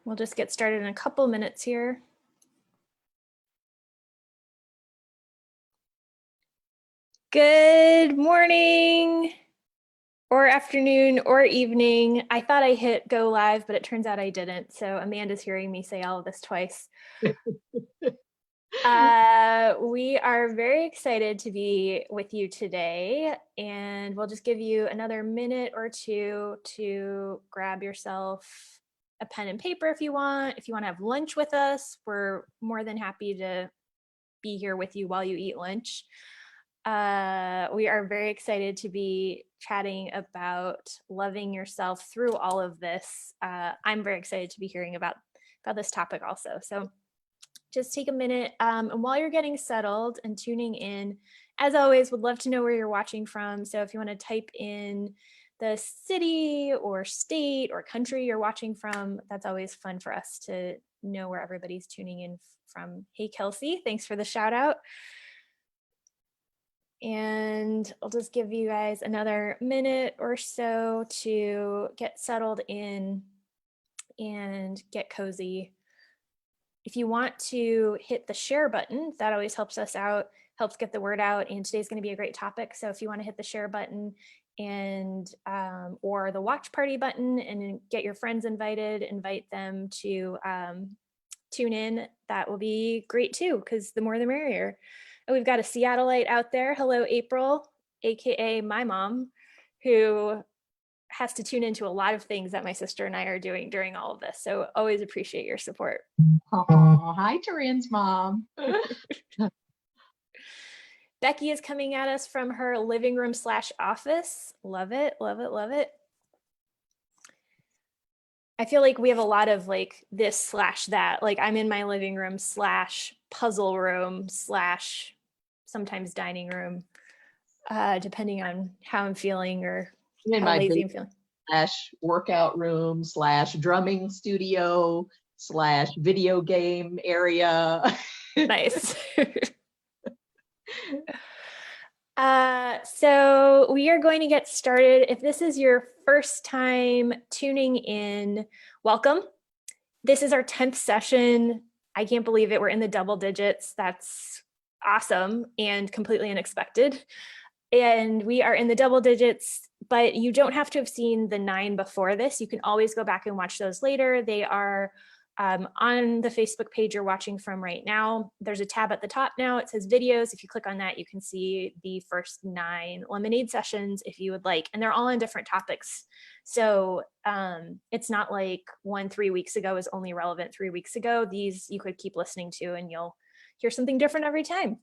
We'll just get started in a couple minutes here. Good morning or afternoon or evening. I thought I hit go live, but it turns out I didn't. So Amanda's hearing me say all of this twice. We are very excited to be with you today, and we'll just give you another minute or two to grab yourself a pen and paper if you want. If you want to have lunch with us, we're more than happy to be here with you while you eat lunch. We are very excited to be chatting about loving yourself through all of this. I'm very excited to be hearing about this topic also. So just take a minute, and while you're getting settled and tuning in, as always, would love to know where you're watching from. So if you want to type in the city or state or country you're watching from, that's always fun for us to know where everybody's tuning in from. Hey, Kelsey, thanks for the shout out. And I'll just give you guys another minute or so to get settled in and get cozy. If you want to hit the share button, that always helps us out, helps get the word out. And today's going to be a great topic. So if you want to hit the share button and or the watch party button and get your friends invited, invite them to tune in, that will be great too, because the more the merrier. And we've got a Seattleite out there. Hello, April, AKA my mom, who has to tune into a lot of things that my sister and I are doing during all of this. So always appreciate your support. Oh, hi, Tarine's mom. Becky is coming at us from her living room / office. Love it, love it, love it. I feel like we have a lot of like this / that. Like I'm in my living room / puzzle room / sometimes dining room, depending on how I'm feeling or how lazy I'm feeling. / workout room / drumming studio / video game area. Nice. So we are going to get started. If this is your first time tuning in, welcome. This is our 10th session. I can't believe it. We're in the double digits. That's awesome and completely unexpected. And we are in the double digits, but you don't have to have seen the 9 before this. You can always go back and watch those later. They are on the Facebook page you're watching from right now. There's a tab at the top now. It says videos. If you click on that, you can see the first 9 lemonade sessions if you would like. And they're all on different topics. So it's not like one 3 weeks ago is only relevant 3 weeks ago. These you could keep listening to and you'll hear something different every time.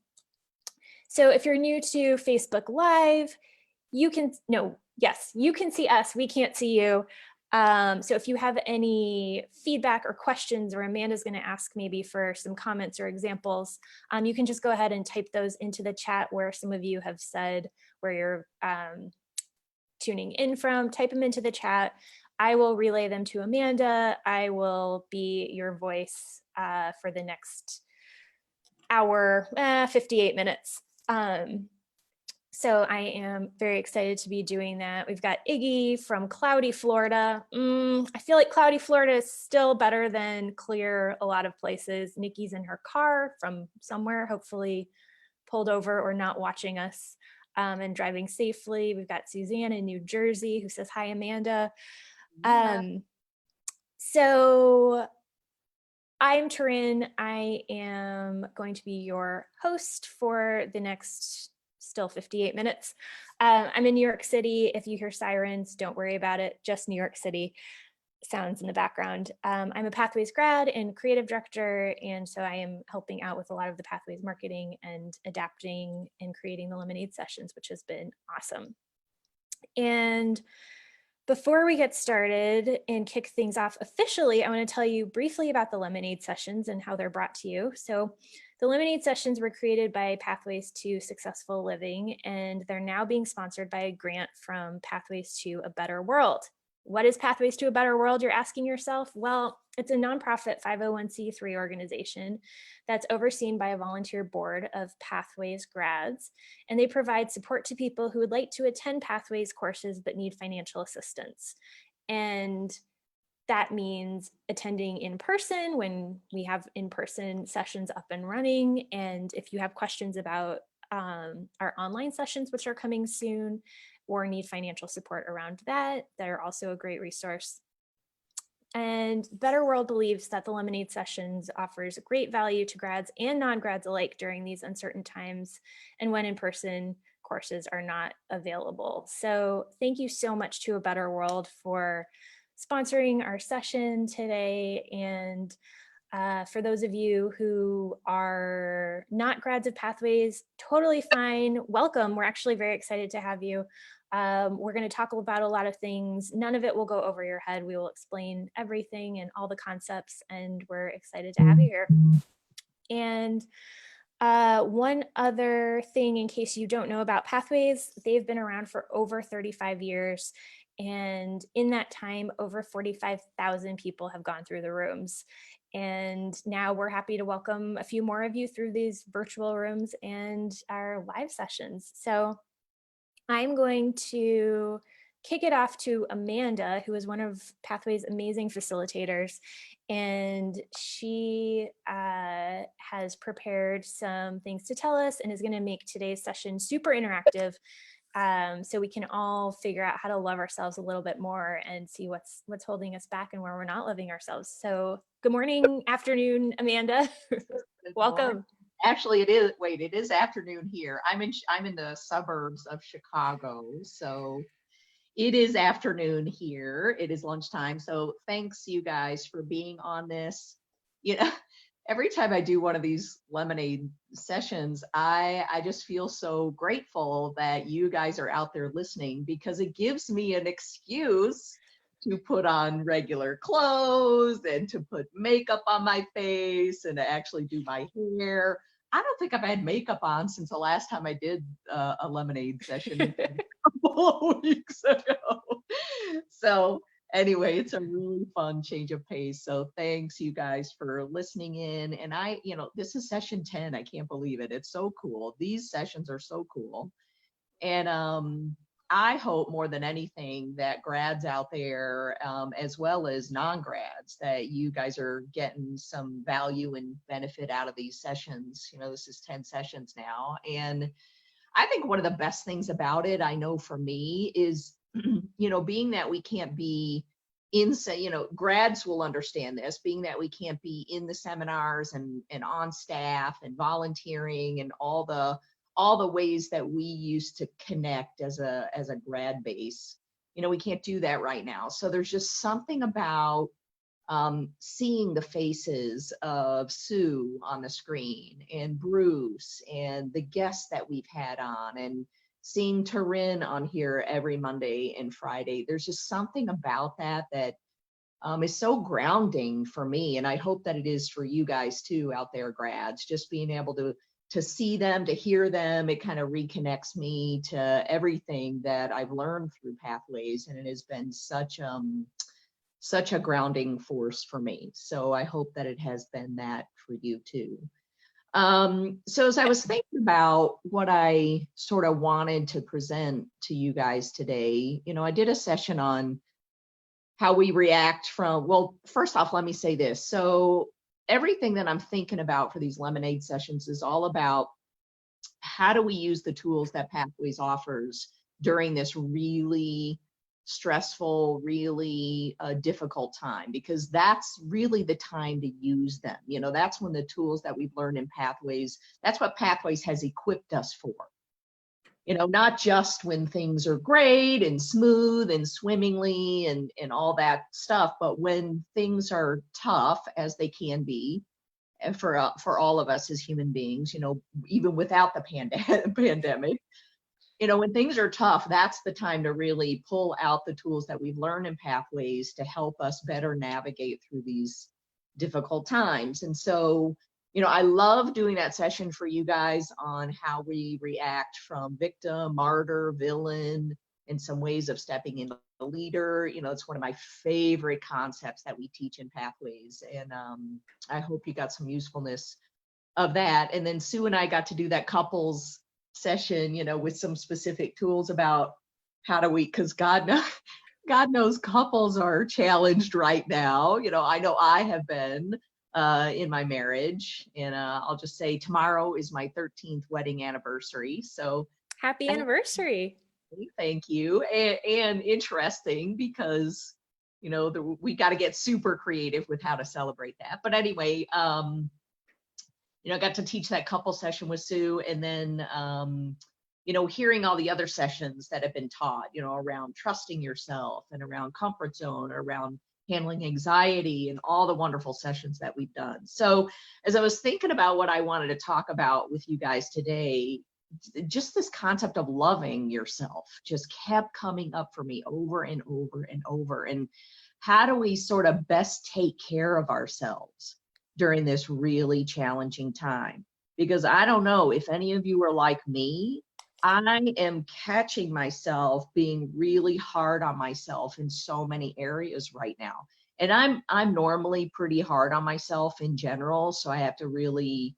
So if you're new to Facebook Live, you can see us. We can't see you. So if you have any feedback or questions, or Amanda's going to ask maybe for some comments or examples, you can just go ahead and type those into the chat where some of you have said where you're tuning in from. Type them into the chat. I will relay them to Amanda. I will be your voice for the next hour, 58 minutes. So I am very excited to be doing that. We've got Iggy from cloudy Florida. I feel like cloudy Florida is still better than clear a lot of places. Nikki's in her car from somewhere, hopefully pulled over or not watching us and driving safely. We've got Suzanne in New Jersey who says, hi, Amanda. So I'm Taryn. I am going to be your host for the next still 58 minutes. I'm in New York City. If you hear sirens, don't worry about it. Just New York City sounds in the background. I'm a Pathways grad and creative director, and so I am helping out with a lot of the Pathways marketing and adapting and creating the lemonade sessions, which has been awesome. And before we get started and kick things off officially, I want to tell you briefly about the lemonade sessions and how they're brought to you. So the lemonade sessions were created by Pathways to Successful Living, and they're now being sponsored by a grant from Pathways to a Better World. What is Pathways to a Better World, you're asking yourself? Well, it's a nonprofit 501c3 organization that's overseen by a volunteer board of Pathways grads, and they provide support to people who would like to attend Pathways courses but need financial assistance. And that means attending in person when we have in-person sessions up and running. And if you have questions about our online sessions, which are coming soon, or need financial support around that, they're also a great resource. And Better World believes that the Lemonade Sessions offers great value to grads and non-grads alike during these uncertain times and when in-person courses are not available. So thank you so much to A Better World for sponsoring our session today. And for those of you who are not grads of Pathways, totally fine. Welcome. We're actually very excited to have you. We're going to talk about a lot of things. None of it will go over your head. We will explain everything and all the concepts, and we're excited to have you here. And one other thing, in case you don't know about Pathways, they've been around for over 35 years. And in that time, over 45,000 people have gone through the rooms. And now we're happy to welcome a few more of you through these virtual rooms and our live sessions. So I'm going to kick it off to Amanda, who is one of Pathways' amazing facilitators. And she has prepared some things to tell us and is going to make today's session super interactive, so we can all figure out how to love ourselves a little bit more and see what's holding us back and where we're not loving ourselves. So good morning, afternoon, Amanda. Welcome. Actually, it is afternoon here. I'm in the suburbs of Chicago, so it is afternoon here. It is lunchtime. So thanks you guys for being on this. Every time I do one of these Lemonade sessions, I just feel so grateful that you guys are out there listening, because it gives me an excuse to put on regular clothes and to put makeup on my face and to actually do my hair. I don't think I've had makeup on since the last time I did a Lemonade session a couple of weeks ago. So anyway, it's a really fun change of pace. So thanks you guys for listening in. And this is session 10. I can't believe it. It's so cool. These sessions are so cool. And I hope more than anything that grads out there, as well as non-grads, that you guys are getting some value and benefit out of these sessions. This is 10 sessions now. And I think one of the best things about it, I know for me, is, being that we can't be in, grads will understand this, being that we can't be in the seminars and on staff and volunteering and all the ways that we used to connect as a grad base. We can't do that right now. So there's just something about seeing the faces of Sue on the screen and Bruce and the guests that we've had on, and seeing Taryn on here every Monday and Friday. There's just something about that is so grounding for me. And I hope that it is for you guys too out there, grads, just being able to see them, to hear them. It kind of reconnects me to everything that I've learned through Pathways. And it has been such a grounding force for me. So I hope that it has been that for you too. So as I was thinking about what I sort of wanted to present to you guys today, I did a session on how we react well, first off, let me say this. So everything that I'm thinking about for these Lemonade sessions is all about how do we use the tools that Pathways offers during this really stressful, really difficult time, because that's really the time to use them. That's when the tools that we've learned in Pathways, that's what Pathways has equipped us for. Not just when things are great and smooth and swimmingly and all that stuff, but when things are tough, as they can be, and for all of us as human beings, even without the pandemic, when things are tough, that's the time to really pull out the tools that we've learned in Pathways to help us better navigate through these difficult times. And so, I love doing that session for you guys on how we react from victim, martyr, villain, and some ways of stepping into the leader. It's one of my favorite concepts that we teach in Pathways. And I hope you got some usefulness of that. And then Sue and I got to do that couples session, with some specific tools about how do we, because God knows, God knows couples are challenged right now. I know I have been in my marriage, and I'll just say tomorrow is my 13th wedding anniversary. So Happy anniversary. thank you. And interesting because, we got to get super creative with how to celebrate that. But anyway, I got to teach that couple session with Sue, and then, hearing all the other sessions that have been taught, around trusting yourself and around comfort zone, around handling anxiety, and all the wonderful sessions that we've done. So as I was thinking about what I wanted to talk about with you guys today, just this concept of loving yourself just kept coming up for me over and over and over. And how do we sort of best take care of ourselves during this really challenging time? Because I don't know if any of you are like me. I am catching myself being really hard on myself in so many areas right now. And I'm normally pretty hard on myself in general, so I have to really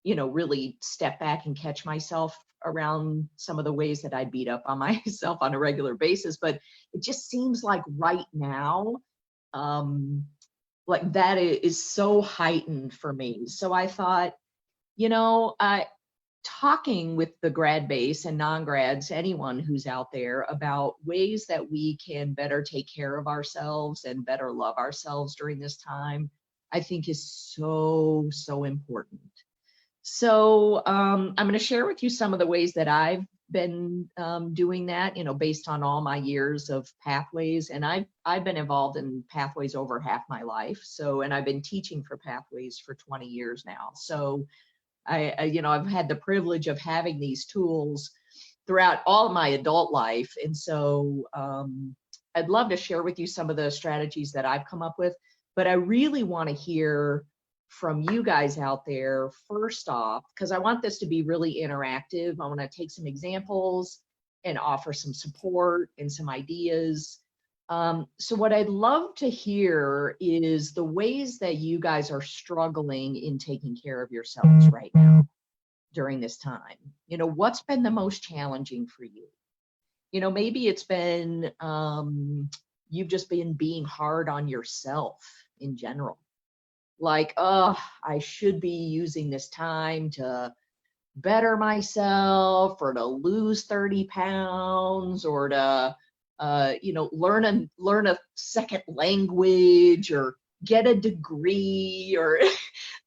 really step back and catch myself around some of the ways that I beat up on myself on a regular basis. But it just seems like right now, like that is so heightened for me. So I thought, talking with the grad base and non-grads, anyone who's out there, about ways that we can better take care of ourselves and better love ourselves during this time, I think is so, so important. So I'm going to share with you some of the ways that I've been doing that, based on all my years of pathways. And I've been involved in pathways over half my life. So, and I've been teaching for pathways for 20 years now. So I've had the privilege of having these tools throughout all of my adult life. And so I'd love to share with you some of the strategies that I've come up with, but I really want to hear from you guys out there first off, because I want this to be really interactive. I want to take some examples and offer some support and some ideas. So what I'd love to hear is the ways that you guys are struggling in taking care of yourselves right now during this time. What's been the most challenging for you? Maybe it's been you've just been being hard on yourself in general. Like, oh, I should be using this time to better myself, or to lose 30 pounds, or to learn a second language, or get a degree, or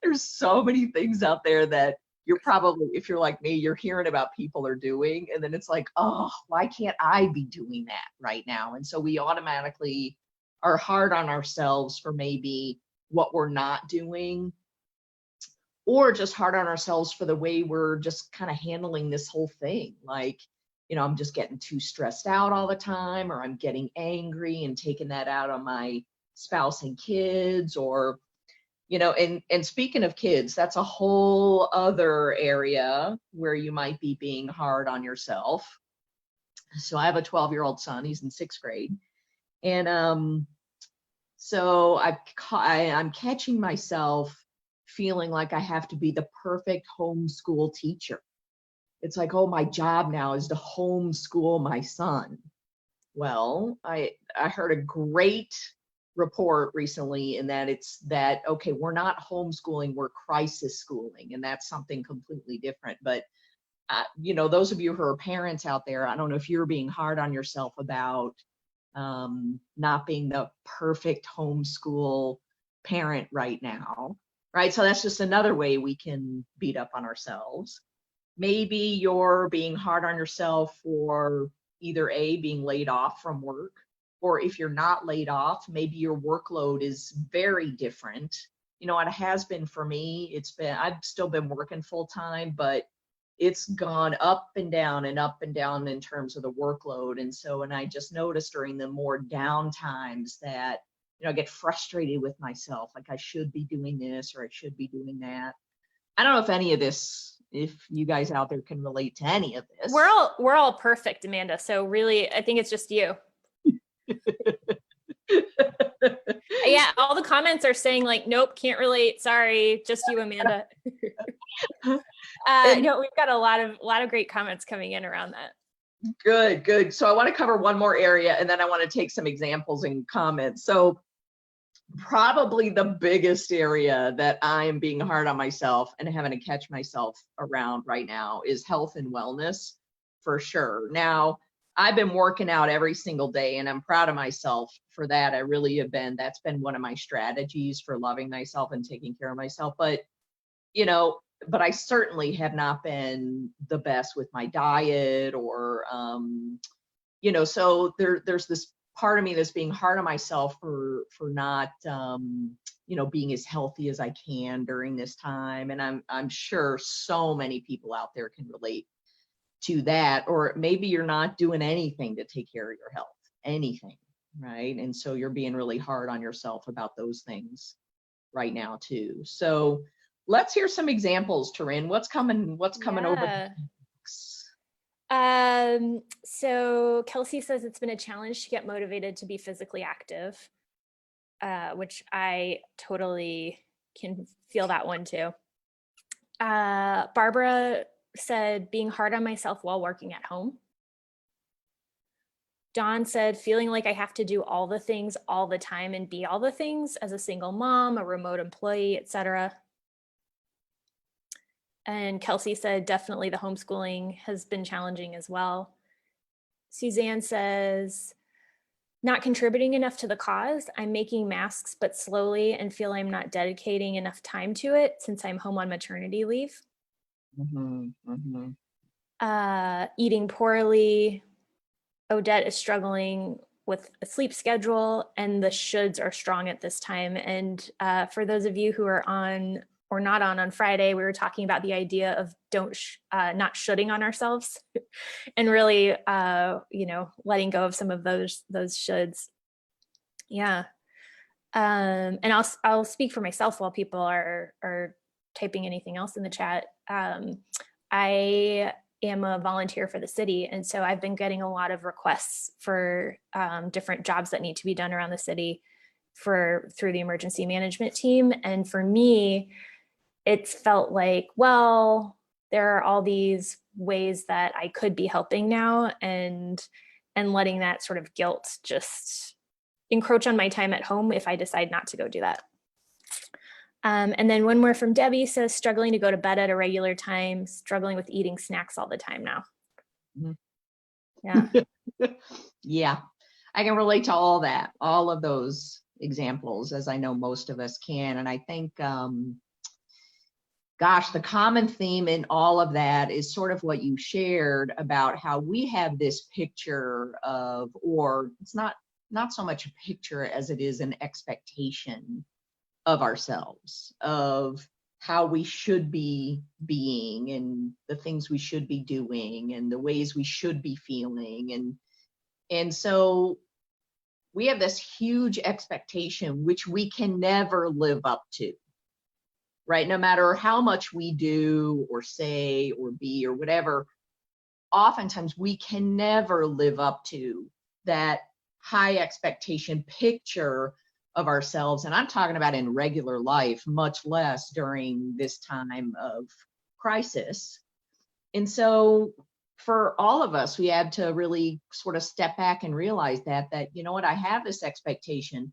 there's so many things out there that you're probably, if you're like me, you're hearing about people are doing, and then it's like, oh, why can't I be doing that right now? And so we automatically are hard on ourselves for maybe what we're not doing, or just hard on ourselves for the way we're just kind of handling this whole thing. Like, I'm just getting too stressed out all the time, or I'm getting angry and taking that out on my spouse and kids, or, and speaking of kids, that's a whole other area where you might be being hard on yourself. So I have a 12-year-old son, he's in 6th grade. And so I'm catching myself feeling like I have to be the perfect homeschool teacher. It's like, oh, my job now is to homeschool my son. Well, I heard a great report recently in that it's that, okay, we're not homeschooling, we're crisis schooling, and that's something completely different. But those of you who are parents out there, I don't know if you're being hard on yourself about not being the perfect homeschool parent right now, right? So that's just another way we can beat up on ourselves. Maybe you're being hard on yourself for either A, being laid off from work, or if you're not laid off, maybe your workload is very different. It has been for me. I've still been working full time, but it's gone up and down and up and down in terms of the workload. And so, and I just noticed during the more down times that, I get frustrated with myself, like I should be doing this or I should be doing that. I don't know if any of this, if you guys out there can relate to any of this. We're all perfect, Amanda. So really, I think it's just you. Yeah, all the comments are saying like, nope, can't relate. Sorry, just you, Amanda. No, we've got a lot of great comments coming in around that. Good, good. So I want to cover one more area and then I want to take some examples and comments. So probably the biggest area that I'm being hard on myself and having to catch myself around right now is health and wellness, for sure. Now, I've been working out every single day and I'm proud of myself for that. I really have been. That's been one of my strategies for loving myself and taking care of myself. But, you know, but I certainly have not been the best with my diet or so there's this part of me that's being hard on myself for not being as healthy as I can during this time. And I'm sure so many people out there can relate to that. Or maybe you're not doing anything to take care of your health, anything, right? And so you're being really hard on yourself about those things right now too. So let's hear some examples, Taryn. What's coming over the Yeah. next? So Kelsey says it's been a challenge to get motivated to be physically active, which I totally can feel that one too. Barbara said being hard on myself while working at home. Dawn said feeling like I have to do all the things all the time and be all the things as a single mom, a remote employee, etc. And Kelsey said definitely the homeschooling has been challenging as well. Suzanne says not contributing enough to the cause. I'm making masks, but slowly, and feel I'm not dedicating enough time to it since I'm home on maternity leave. Mm-hmm, mm-hmm. Eating poorly. Odette is struggling with a sleep schedule, and the shoulds are strong at this time. And for those of you who are on or not on Friday, we were talking about the idea of not shoulding on ourselves, and really, letting go of some of those shoulds. Yeah. And I'll speak for myself while people are typing anything else in the chat. I am a volunteer for the city, and so I've been getting a lot of requests for different jobs that need to be done around the city through the emergency management team. And for me, it's felt like, well, there are all these ways that I could be helping now, and letting that sort of guilt just encroach on my time at home if I decide not to go do that. And then one more from Debbie says, struggling to go to bed at a regular time, struggling with eating snacks all the time now. Mm-hmm. Yeah. Yeah, I can relate to all that, all of those examples, as I know most of us can. And I think, gosh, the common theme in all of that is sort of what you shared about how we have this picture of, or it's not so much a picture as it is an expectation of ourselves, of how we should be being and the things we should be doing and the ways we should be feeling. And so we have this huge expectation, which we can never live up to, right? No matter how much we do or say or be or whatever, oftentimes we can never live up to that high expectation picture of ourselves. And I'm talking about in regular life, much less during this time of crisis. And so for all of us, we had to really sort of step back and realize that, you know what, I have this expectation.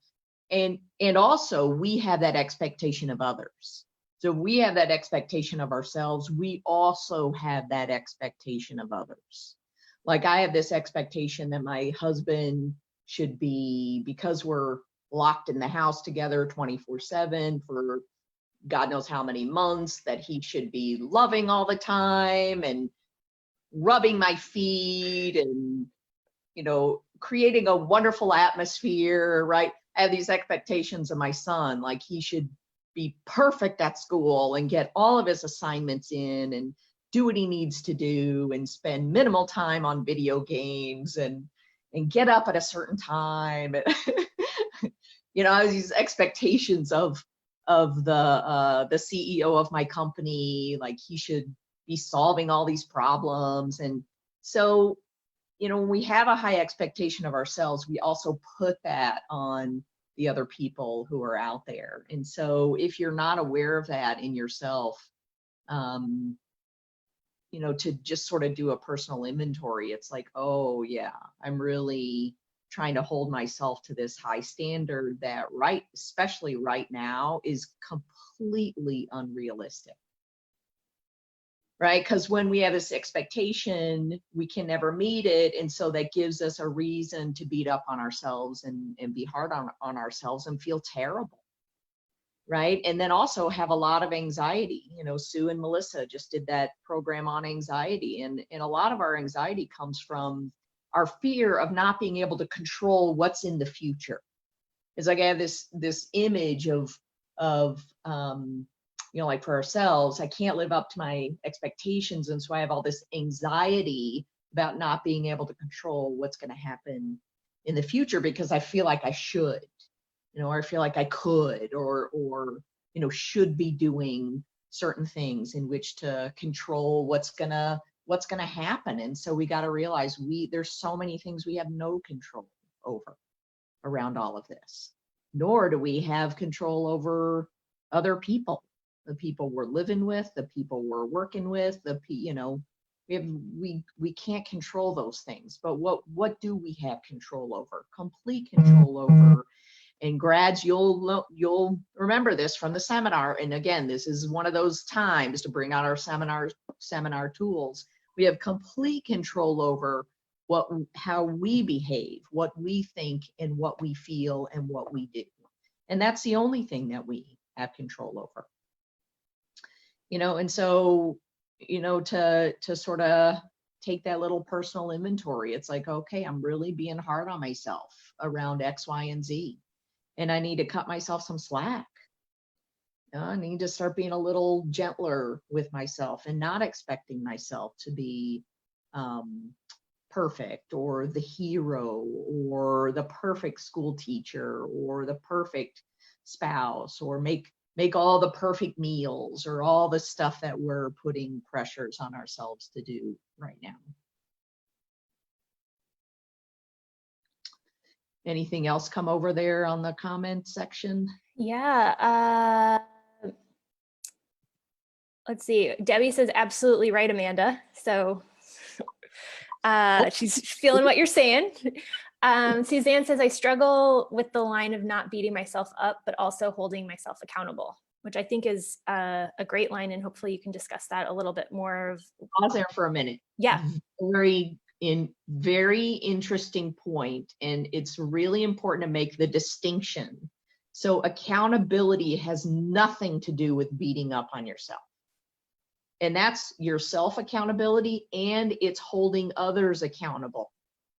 And also we have that expectation of others. So we have that expectation of ourselves. We also have that expectation of others. Like I have this expectation that my husband should be, because we're locked in the house together 24/7 for God knows how many months, that he should be loving all the time and rubbing my feet and, creating a wonderful atmosphere, right? I have these expectations of my son, like he should be perfect at school and get all of his assignments in and do what he needs to do and spend minimal time on video games and get up at a certain time. I have these expectations of the CEO of my company, like he should be solving all these problems. And so, when we have a high expectation of ourselves, we also put that on the other people who are out there. And so if you're not aware of that in yourself, to just sort of do a personal inventory. It's like, oh yeah, I'm really trying to hold myself to this high standard that especially right now, is completely unrealistic. Right? Because when we have this expectation, we can never meet it. And so that gives us a reason to beat up on ourselves and be hard on ourselves and feel terrible. Right? And then also have a lot of anxiety. Sue and Melissa just did that program on anxiety. And a lot of our anxiety comes from our fear of not being able to control what's in the future. It's like I have this image of like for ourselves, I can't live up to my expectations. And so I have all this anxiety about not being able to control what's going to happen in the future because I feel like I should, or I feel like I could, or should be doing certain things in which to control what's gonna happen. And so we got to realize there's so many things we have no control over around all of this, nor do we have control over other people, the people we're living with, the people we're working with, we can't control those things. But what do we have control over? Complete control over. And grads, you'll remember this from the seminar. And again, this is one of those times to bring out our seminar tools. We have complete control over how we behave, what we think, and what we feel, and what we do. And that's the only thing that we have control over. And so, to sort of take that little personal inventory, it's like, okay, I'm really being hard on myself around X, Y, and Z. And I need to cut myself some slack. I need to start being a little gentler with myself and not expecting myself to be perfect, or the hero, or the perfect school teacher, or the perfect spouse, or make all the perfect meals, or all the stuff that we're putting pressures on ourselves to do right now. Anything else come over there on the comment section? Yeah. Let's see. Debbie says, absolutely right, Amanda. So she's feeling what you're saying. Suzanne says, I struggle with the line of not beating myself up, but also holding myself accountable, which I think is a great line. And hopefully you can discuss that a little bit more. Pause there for a minute. Yeah. Very interesting point. And it's really important to make the distinction. So accountability has nothing to do with beating up on yourself. And that's your self accountability, and it's holding others accountable.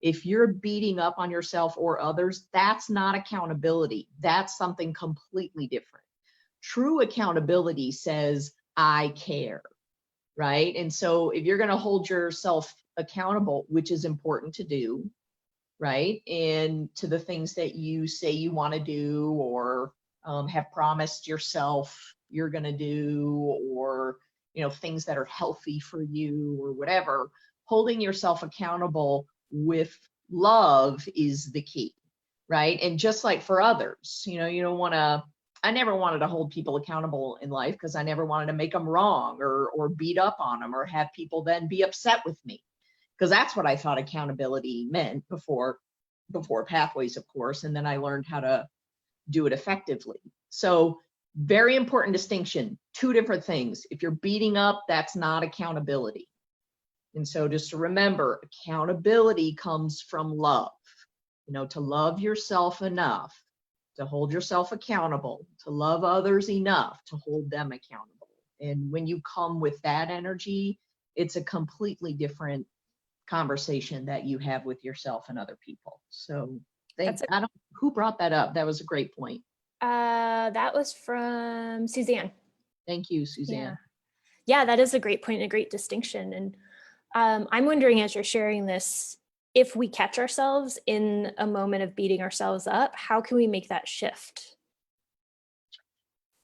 If you're beating up on yourself or others, that's not accountability. That's something completely different. True accountability says, I care, right? And so if you're going to hold yourself accountable, which is important to do, right? And to the things that you say you want to do, or have promised yourself you're going to do, or things that are healthy for you, or whatever, holding yourself accountable with love is the key, right? And just like for others, you don't want to, I never wanted to hold people accountable in life because I never wanted to make them wrong, or beat up on them, or have people then be upset with me, because that's what I thought accountability meant before Pathways, of course. And then I learned how to do it effectively. So very important distinction, two different things. If you're beating up, that's not accountability. And so just to remember, accountability comes from love, to love yourself enough to hold yourself accountable, to love others enough to hold them accountable. And when you come with that energy, it's a completely different conversation that you have with yourself and other people. So who brought that up? That was a great point. That was from Suzanne. Thank you, Suzanne. Yeah, that is a great point, a great distinction. And I'm wondering, as you're sharing this, if we catch ourselves in a moment of beating ourselves up, how can we make that shift?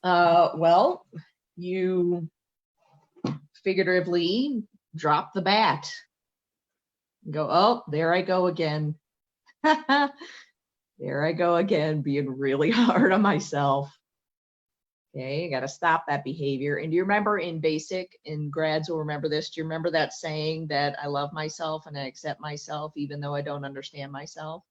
Well, you figuratively drop the bat. Go, oh, there I go again. There I go again, being really hard on myself. Okay, you got to stop that behavior. And do you remember in basic, and grads will remember this, do you remember that saying that I love myself and I accept myself even though I don't understand myself?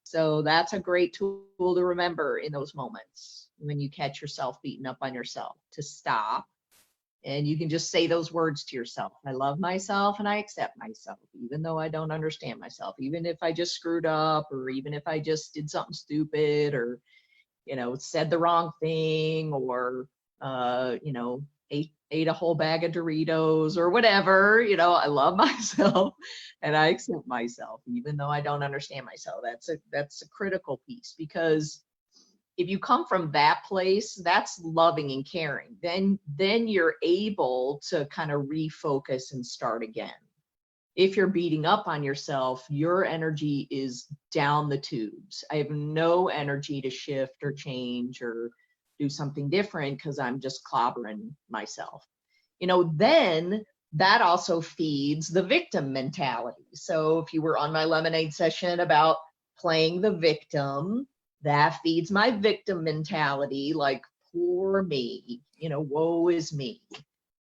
So that's a great tool to remember in those moments when you catch yourself beating up on yourself, to stop. And you can just say those words to yourself. I love myself and I accept myself, even though I don't understand myself, even if I just screwed up, or even if I just did something stupid, or, said the wrong thing, or, ate a whole bag of Doritos or whatever. I love myself and I accept myself, even though I don't understand myself. That's a critical piece, because if you come from that place, that's loving and caring. Then you're able to kind of refocus and start again. If you're beating up on yourself, your energy is down the tubes. I have no energy to shift or change or do something different because I'm just clobbering myself. Then that also feeds the victim mentality. So if you were on my lemonade session about playing the victim, that feeds my victim mentality, like, poor me, woe is me.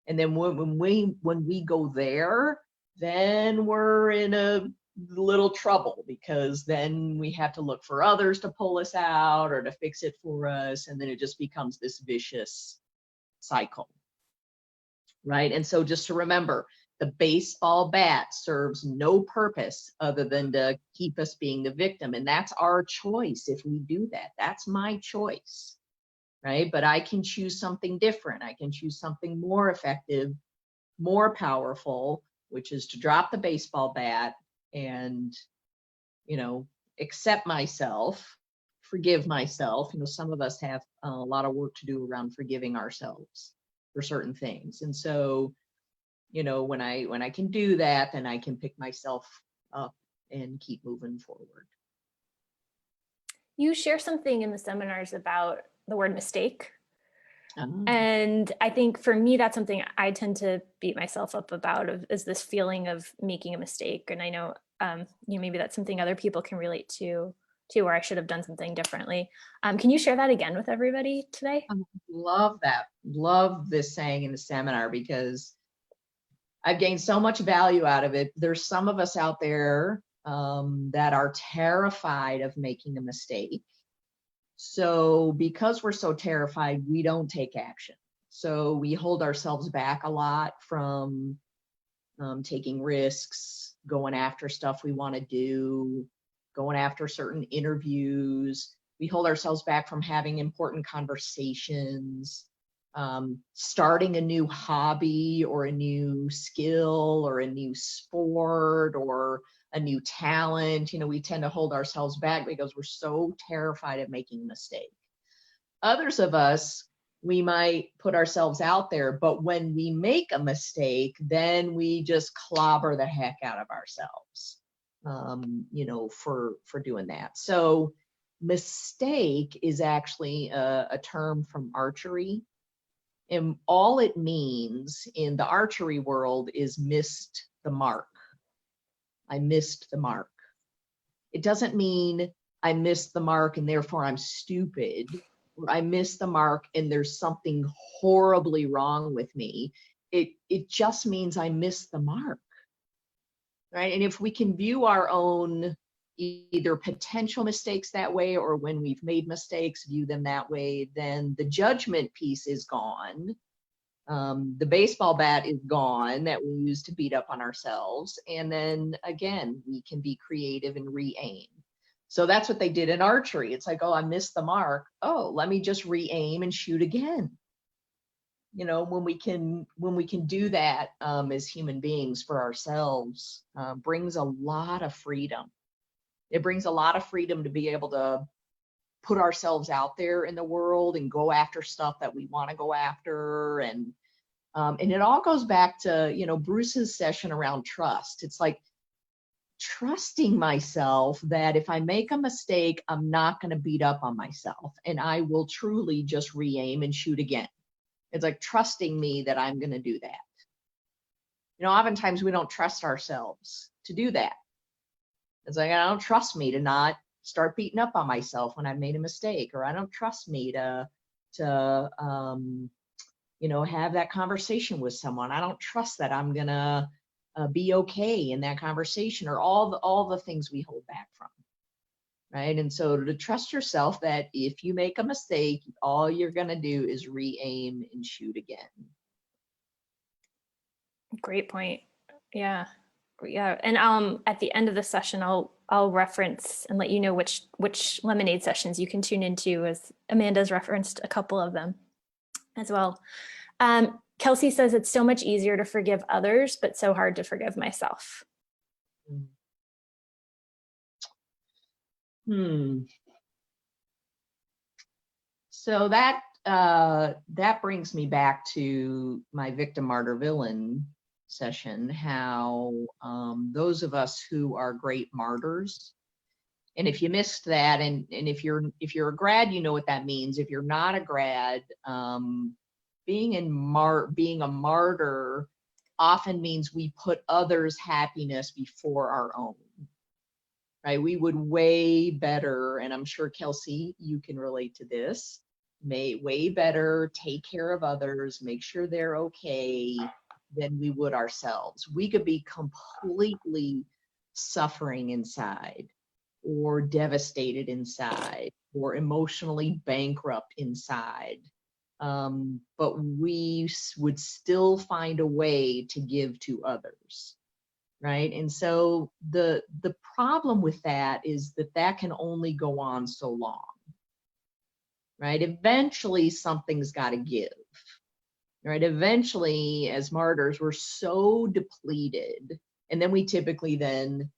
And then when we go there, then we're in a little trouble, because then we have to look for others to pull us out or to fix it for us, and then it just becomes this vicious cycle, right? And so just to remember, the baseball bat serves no purpose other than to keep us being the victim. And that's our choice if we do that. That's my choice, right? But I can choose something different. I can choose something more effective, more powerful, which is to drop the baseball bat and, accept myself, forgive myself. Some of us have a lot of work to do around forgiving ourselves for certain things. And so, when I can do that, then I can pick myself up and keep moving forward. You share something in the seminars about the word mistake. Um, And I think for me, that's something I tend to beat myself up about, is this feeling of making a mistake. And I know, maybe that's something other people can relate to, where I should have done something differently. Can you share that again with everybody today? I love that. Love this saying in the seminar, because I've gained so much value out of it. There's some of us out there that are terrified of making a mistake. So because we're so terrified, we don't take action. So we hold ourselves back a lot from taking risks, going after stuff we want to do, going after certain interviews. We hold ourselves back from having important conversations, starting a new hobby or a new skill or a new sport or a new talent. We tend to hold ourselves back because we're so terrified of making a mistake. Others of us, we might put ourselves out there, but when we make a mistake, then we just clobber the heck out of ourselves, for doing that. So mistake is actually a term from archery. And all it means in the archery world is missed the mark. I missed the mark. It doesn't mean I missed the mark and therefore I'm stupid, or I missed the mark and there's something horribly wrong with me. It just means I missed the mark, right? And if we can view our own either potential mistakes that way, or when we've made mistakes, view them that way, then the judgment piece is gone. The baseball bat is gone that we use to beat up on ourselves. And then again, we can be creative and re-aim. So that's what they did in archery. It's like, oh, I missed the mark. Oh, let me just re-aim and shoot again. When we can do that as human beings for ourselves, brings a lot of freedom. It brings a lot of freedom to be able to put ourselves out there in the world and go after stuff that we want to go after. And it all goes back to, Bruce's session around trust. It's like trusting myself that if I make a mistake, I'm not going to beat up on myself and I will truly just re-aim and shoot again. It's like trusting me that I'm going to do that. Oftentimes we don't trust ourselves to do that. It's like, I don't trust me to not start beating up on myself when I made a mistake, or I don't trust me to to, have that conversation with someone. I don't trust that I'm gonna be okay in that conversation, or all the things we hold back from. Right. And so to trust yourself that if you make a mistake, all you're going to do is re-aim and shoot again. Great point. Yeah. Yeah. And at the end of the session, I'll reference and let you know which lemonade sessions you can tune into, as Amanda's referenced a couple of them as well. Kelsey says it's so much easier to forgive others, but so hard to forgive myself. So that brings me back to my victim, martyr, villain session. How those of us who are great martyrs, and if you missed that, and if you're a grad, you know what that means. If you're not a grad, being a martyr often means we put others' happiness before our own. Right? We would way better, and I'm sure Kelsey, you can relate to this, way better take care of others, make sure they're okay, than we would ourselves. We could be completely suffering inside, or devastated inside, or emotionally bankrupt inside. But we would still find a way to give to others. Right. And so the problem with that is that can only go on so long. Right. Eventually something's got to give. Right. Eventually, as martyrs, we're so depleted. And then we typically then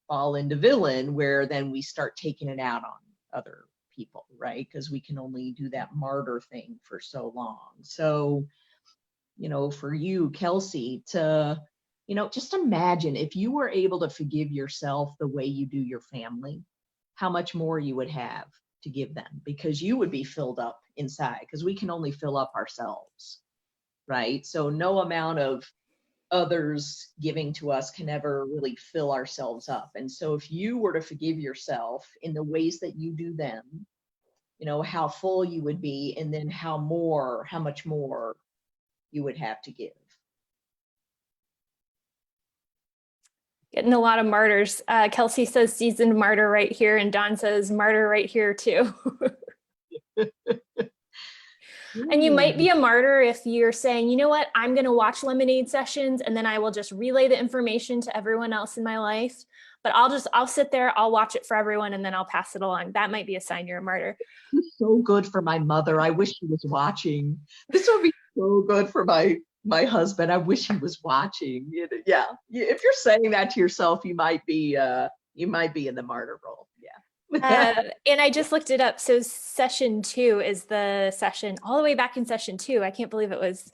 fall into villain, where then we start taking it out on other people. Right. Because we can only do that martyr thing for so long. So, for you, Kelsey, to just imagine if you were able to forgive yourself the way you do your family, how much more you would have to give them, because you would be filled up inside, because we can only fill up ourselves, right? So no amount of others giving to us can ever really fill ourselves up. And so if you were to forgive yourself in the ways that you do them, how full you would be, and then how much more you would have to give. Getting a lot of martyrs. Kelsey says seasoned martyr right here, and Don says martyr right here too. And you might be a martyr if you're saying, you know what, I'm going to watch lemonade sessions and then I will just relay the information to everyone else in my life. But I'll sit there, I'll watch it for everyone, and then I'll pass it along. That might be a sign you're a martyr. It's so good for my mother. I wish she was watching. This would be so good for my husband. I wish he was watching. Yeah. If you're saying that to yourself, you might be in the martyr role. Yeah. And I just looked it up. So session 2 is the session all the way back in session 2. I can't believe it was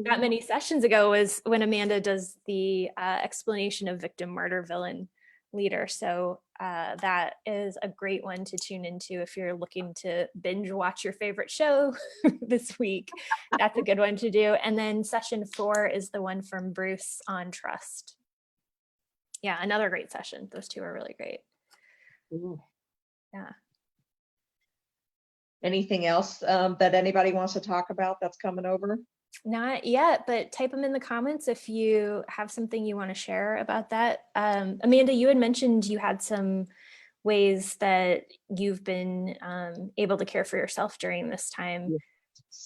that many sessions ago, was when Amanda does the explanation of victim, martyr, villain, leader. So that is a great one to tune into if you're looking to binge watch your favorite show this week. That's a good one to do. And then session 4 is the one from Bruce on trust. Yeah, another great session. Those two are really great. Ooh. Yeah. Anything else that anybody wants to talk about that's coming over? Not yet, but type them in the comments if you have something you want to share about that. Amanda, you had mentioned you had some ways that you've been able to care for yourself during this time.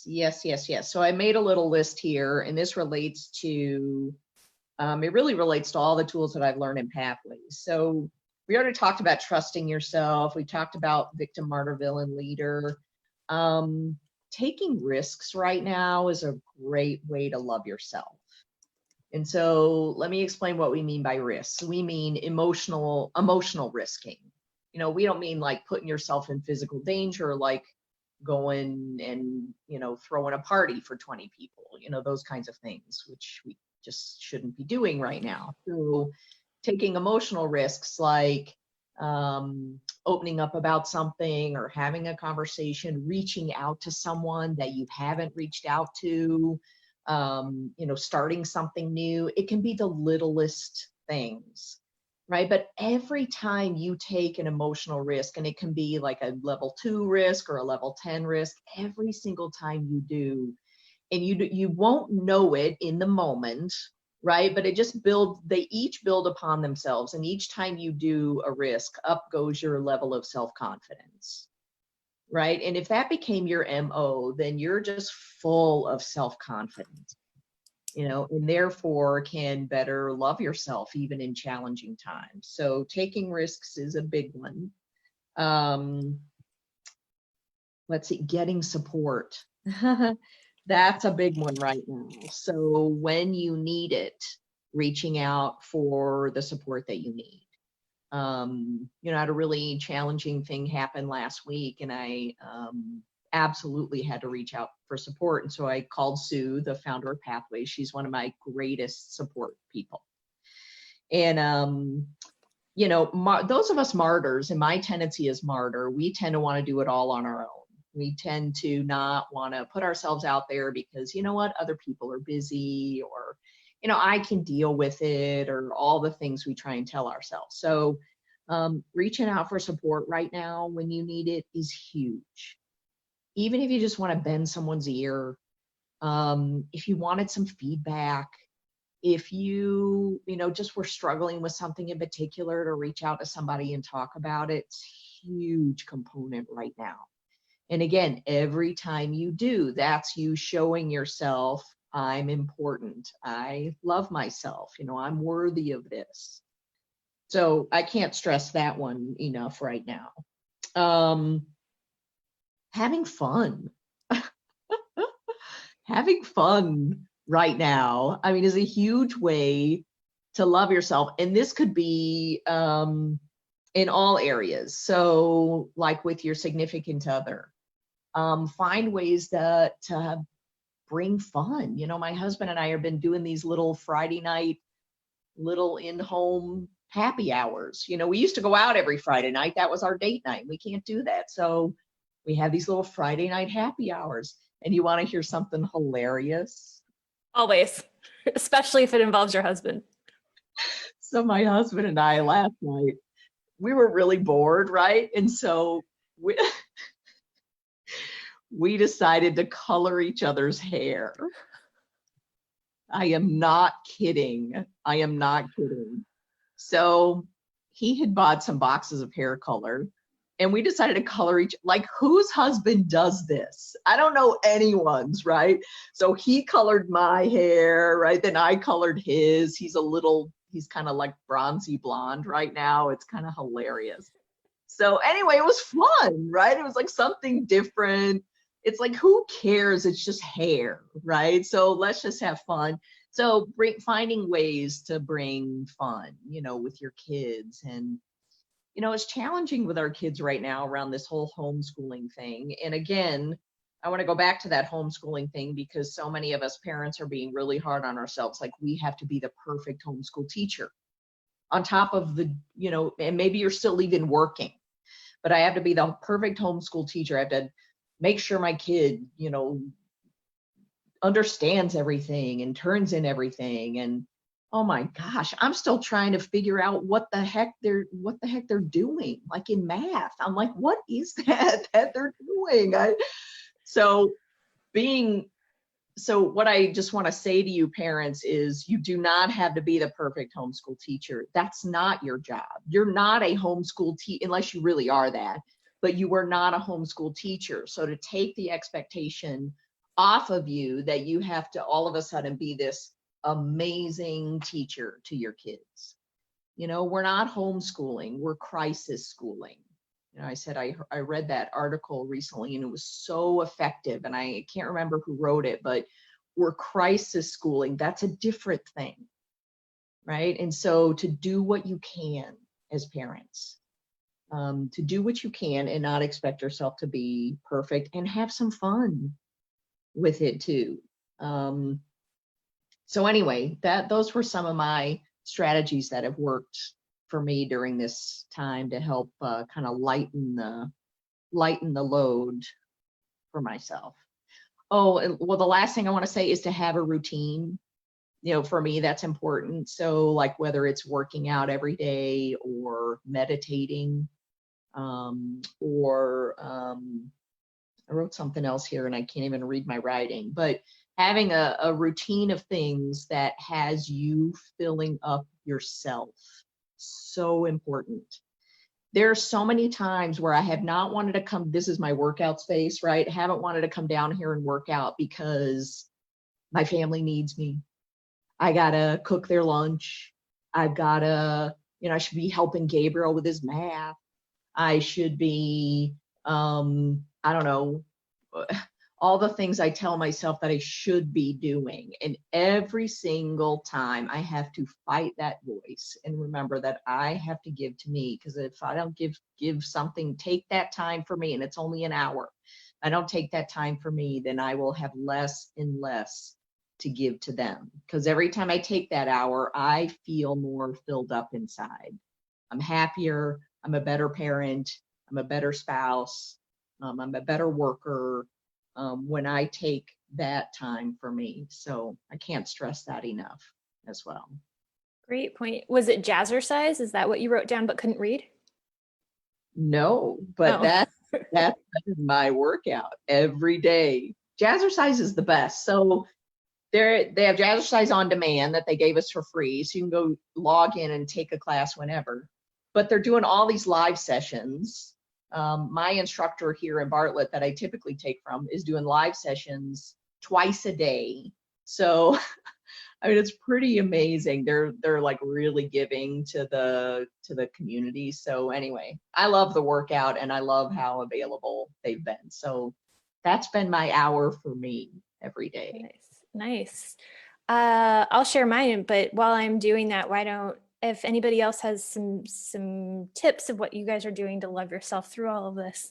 Yes. So I made a little list here, and this relates to, it really relates to all the tools that I've learned in Pathways. So we already talked about trusting yourself. We talked about victim, martyr, villain, leader. Taking risks right now is a great way to love yourself. And so let me explain what we mean by risks. We mean emotional risking. We don't mean like putting yourself in physical danger, like going and, throwing a party for 20 people, those kinds of things, which we just shouldn't be doing right now. So taking emotional risks, like opening up about something, or having a conversation, reaching out to someone that you haven't reached out to, starting something new. It can be the littlest things. right? But every time you take an emotional risk, and it can be like a level 2 risk or a level 10 risk, every single time you do, and you won't know it in the moment, right? But it just builds, they each build upon themselves. And each time you do a risk, up goes your level of self-confidence, right? And if that became your MO, then you're just full of self-confidence, and therefore can better love yourself even in challenging times. So taking risks is a big one. Um, let's see, getting support. That's a big one right now. So when you need it, reaching out for the support that you need. I had a really challenging thing happen last week, and I absolutely had to reach out for support. And so I called Sue, the founder of Pathways. She's one of my greatest support people. And those of us martyrs, and my tendency is martyr, we tend to want to do it all on our own. We tend to not want to put ourselves out there because, other people are busy, or, I can deal with it, or all the things we try and tell ourselves. So reaching out for support right now when you need it is huge. Even if you just want to bend someone's ear, if you wanted some feedback, if you just were struggling with something in particular, to reach out to somebody and talk about it, it's a huge component right now. And again, every time you do, that's you showing yourself, I'm important, I love myself, I'm worthy of this. So I can't stress that one enough right now. Having fun. Having fun right now, is a huge way to love yourself. And this could be in all areas. So like with your significant other, find ways to bring fun. My husband and I have been doing these little Friday night, little in-home happy hours. We used to go out every Friday night. That was our date night. We can't do that. So we have these little Friday night happy hours. And you want to hear something hilarious? Always, especially if it involves your husband. So my husband and I last night, we were really bored, right? And so we, we decided to color each other's hair. I am not kidding. I am not kidding. So he had bought some boxes of hair color, and we decided to color each, like, whose husband does this? I don't know anyone's, right? So he colored my hair, right? Then I colored his. He's kind of like bronzy blonde right now. It's kind of hilarious. So anyway, it was fun, right? It was like something different. It's like, who cares? It's just hair, right? So let's just have fun. So finding ways to bring fun, with your kids. And, it's challenging with our kids right now around this whole homeschooling thing. And again, I want to go back to that homeschooling thing, because so many of us parents are being really hard on ourselves. Like, we have to be the perfect homeschool teacher on top of and maybe you're still even working, but I have to be the perfect homeschool teacher. I have to make sure my kid, understands everything and turns in everything. And oh my gosh, I'm still trying to figure out what the heck they're doing, like in math. I'm like, what is that they're doing? So what I just want to say to you parents is, you do not have to be the perfect homeschool teacher. That's not your job. You're not a homeschool teacher unless you really are that, but you are not a homeschool teacher. So to take the expectation off of you that you have to all of a sudden be this amazing teacher to your kids. We're not homeschooling, we're crisis schooling. I said, I read that article recently and it was so effective, and I can't remember who wrote it, but we're crisis schooling. That's a different thing, right? And so to do what you can as parents, to do what you can and not expect yourself to be perfect, and have some fun with it too. So anyway, those were some of my strategies that have worked for me during this time to help kind of lighten the load for myself. Oh, and well, the last thing I want to say is to have a routine. for me, that's important. So like whether it's working out every day or meditating, or I wrote something else here and I can't even read my writing, but having a routine of things that has you filling up yourself. So important. There are so many times where I have not wanted to come, this is my workout space, right? Haven't wanted to come down here and work out because my family needs me. I gotta cook their lunch. I've gotta, I should be helping Gabriel with his math. I should be, I don't know, all the things I tell myself that I should be doing. And every single time I have to fight that voice and remember that I have to give to me. Because if I don't give something, take that time for me, and it's only an hour. I don't take that time for me, then I will have less and less to give to them. Because every time I take that hour, I feel more filled up inside. I'm happier. I'm a better parent. I'm a better spouse. I'm a better worker when I take that time for me. So I can't stress that enough as well. Great point. Was it jazzercise? Is that what you wrote down but couldn't read? No, but Oh, that's my workout every day. Jazzercise is the best. So they have Jazzercise on demand that they gave us for free. So you can go log in and take a class whenever. But they're doing all these live sessions. My instructor here in Bartlett that I typically take from is doing live sessions twice a day. So I mean, it's pretty amazing. They're like really giving to the community. So anyway, I love the workout and I love how available they've been. So that's been my hour for me every day. nice, nice. I'll share mine, but while I'm doing that, why don't, if anybody else has some tips of what you guys are doing to love yourself through all of this,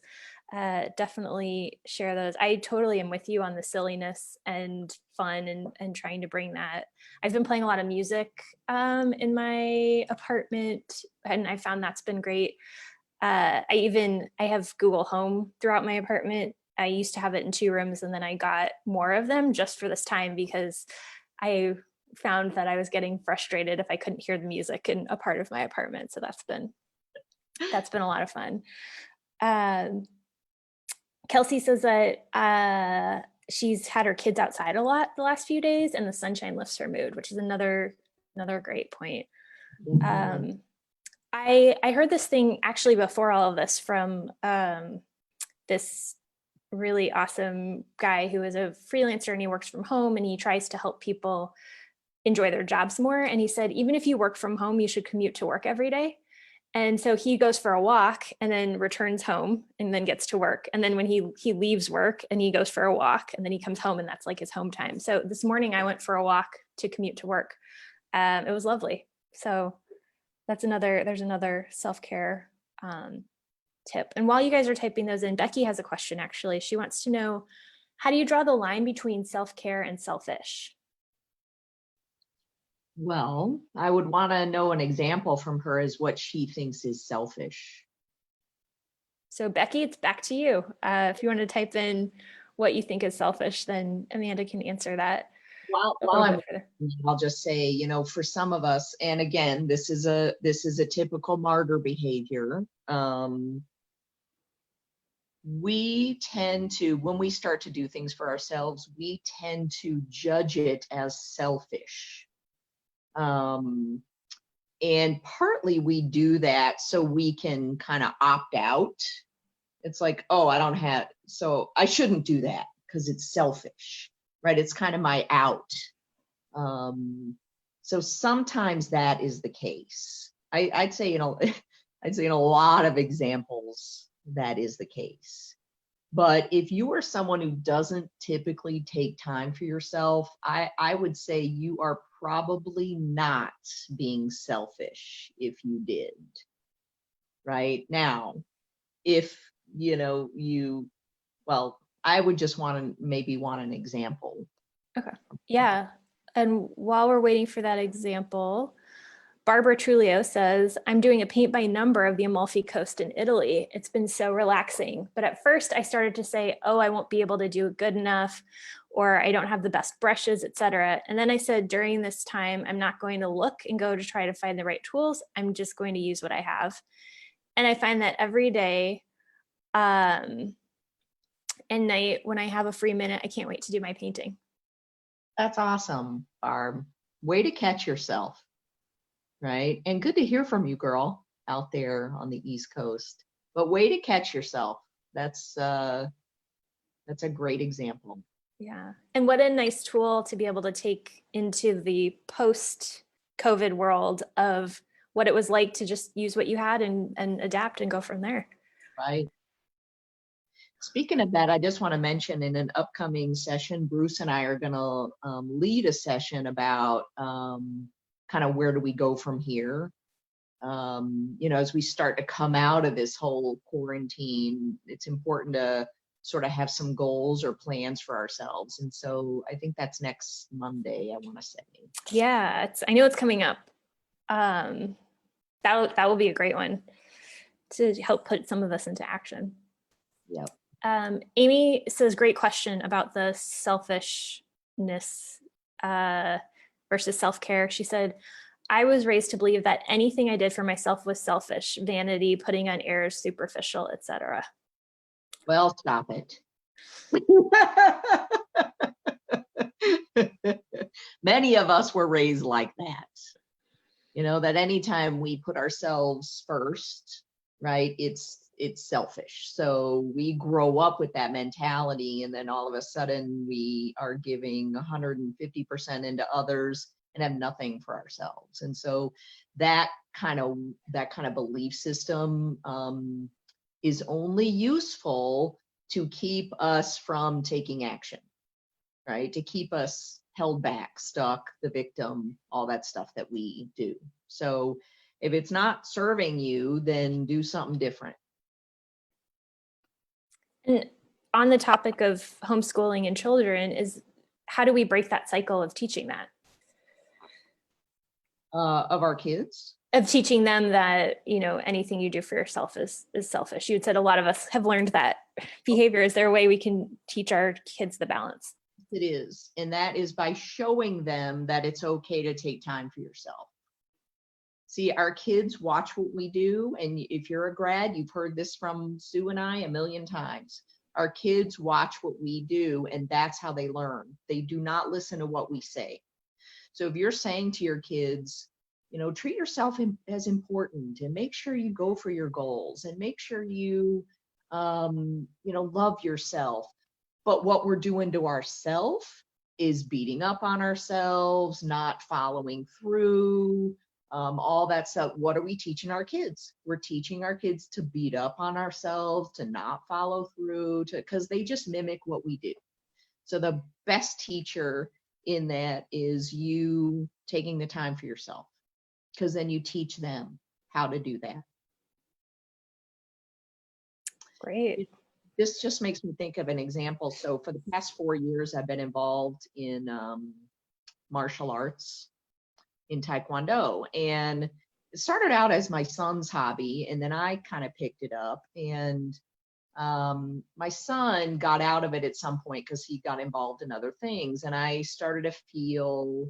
definitely share those. I totally am with you on the silliness and fun and trying to bring that. I've been playing a lot of music in my apartment, and I found that's been great. I have Google Home throughout my apartment. I used to have it in 2 rooms, and then I got more of them just for this time because I found that I was getting frustrated if I couldn't hear the music in a part of my apartment. So that's been a lot of fun. Um, Kelsey says that she's had her kids outside a lot the last few days, and the sunshine lifts her mood, which is another great point. Mhm. Um, I heard this thing actually before all of this from this really awesome guy who is a freelancer, and he works from home, and he tries to help people enjoy their jobs more. And he said, even if you work from home, you should commute to work every day. And so he goes for a walk and then returns home and then gets to work. And then when he leaves work and he goes for a walk and then he comes home, and that's like his home time. So this morning I went for a walk to commute to work. It was lovely. So there's another self-care tip. And while you guys are typing those in, Becky has a question actually. She wants to know, how do you draw the line between self-care and selfish? Well, I would want to know an example from her as what she thinks is selfish. So Becky, it's back to you. If you want to type in what you think is selfish, then Amanda can answer that a While little I'm, bit further. I'll just say, for some of us, and again, this is a typical martyr behavior. We tend to, when we start to do things for ourselves, we tend to judge it as selfish. Um, and partly we do that so we can kind of opt out. It's like, oh, I don't have, so I shouldn't do that because it's selfish, right? It's kind of my out. Um, so sometimes that is the case. I'd say, I'd say in a lot of examples, that is the case. But if you are someone who doesn't typically take time for yourself, I would say you are probably not being selfish if you did. Right now, if well, I would just want to maybe want an example. Okay. Yeah. And while we're waiting for that example, Barbara Trulio says, I'm doing a paint by number of the Amalfi Coast in Italy. It's been so relaxing. But at first I started to say, oh, I won't be able to do it good enough, or I don't have the best brushes, etc. And then I said, during this time, I'm not going to look and go to try to find the right tools. I'm just going to use what I have. And I find that every day and night when I have a free minute, I can't wait to do my painting. That's awesome, Barb. Way to catch yourself, right? And good to hear from you, girl, out there on the East Coast. But way to catch yourself. That's a great example. Yeah. And what a nice tool to be able to take into the post-COVID world of what it was like to just use what you had and adapt and go from there. Right. Speaking of that, I just want to mention in an upcoming session, Bruce and I are going to lead a session about kind of where do we go from here. As we start to come out of this whole quarantine, it's important to sort of have some goals or plans for ourselves. And so I think that's next Monday, I want to say. Yeah, I know it's coming up. That will be a great one to help put some of this into action. Yep. Amy says, great question about the selfishness versus self-care. She said, I was raised to believe that anything I did for myself was selfish, vanity, putting on airs, superficial, etc. Well, stop it. Many of us were raised like that. That anytime we put ourselves first, right, it's selfish. So we grow up with that mentality, and then all of a sudden we are giving 150% into others and have nothing for ourselves. And so that kind of belief system is only useful to keep us from taking action, right? To keep us held back, stuck, the victim, all that stuff that we do. So if it's not serving you, then do something different. And on the topic of homeschooling and children, is how do we break that cycle of teaching that? Of our kids? Of teaching them that, anything you do for yourself is selfish. You had said a lot of us have learned that behavior. Is there a way we can teach our kids the balance? It is. And that is by showing them that it's okay to take time for yourself. See, our kids watch what we do. And if you're a grad, you've heard this from Sue and I a million times. Our kids watch what we do, and that's how they learn. They do not listen to what we say. So if you're saying to your kids, treat yourself as important, and make sure you go for your goals, and make sure you, love yourself. But what we're doing to ourselves is beating up on ourselves, not following through, all that stuff. What are we teaching our kids? We're teaching our kids to beat up on ourselves, to not follow through, because they just mimic what we do. So the best teacher in that is you taking the time for yourself, because then you teach them how to do that. Great. This just makes me think of an example. So for the past 4 years, I've been involved in martial arts, in Taekwondo. And it started out as my son's hobby, and then I kind of picked it up. And my son got out of it at some point because he got involved in other things. And I started to feel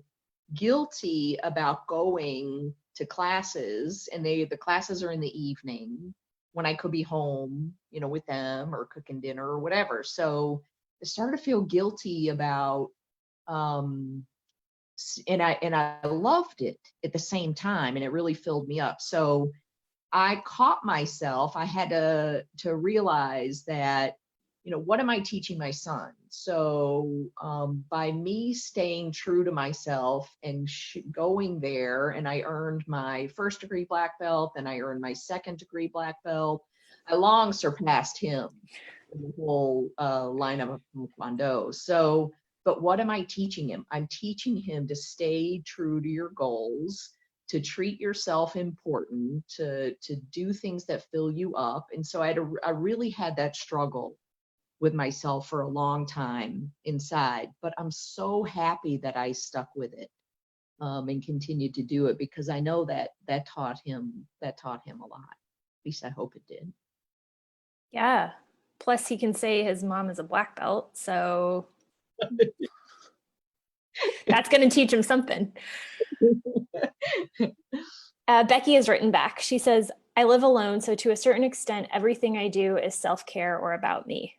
guilty about going to classes, and the classes are in the evening when I could be home, with them or cooking dinner or whatever. So I started to feel guilty about, and I loved it at the same time, and it really filled me up. So I caught myself. I had to realize that, what am I teaching my son? So by me staying true to myself and going there, and I earned my first degree black belt, and I earned my second degree black belt. I long surpassed him in the whole lineup of Taekwondo. So, but what am I teaching him? I'm teaching him to stay true to your goals, to treat yourself important, to do things that fill you up. And so I really had that struggle with myself for a long time inside, but I'm so happy that I stuck with it. and continued to do it because I know that taught him a lot. At least I hope it did. Yeah. Plus he can say his mom is a black belt, so that's going to teach him something. Becky has written back. She says, I live alone, so to a certain extent, everything I do is self-care or about me.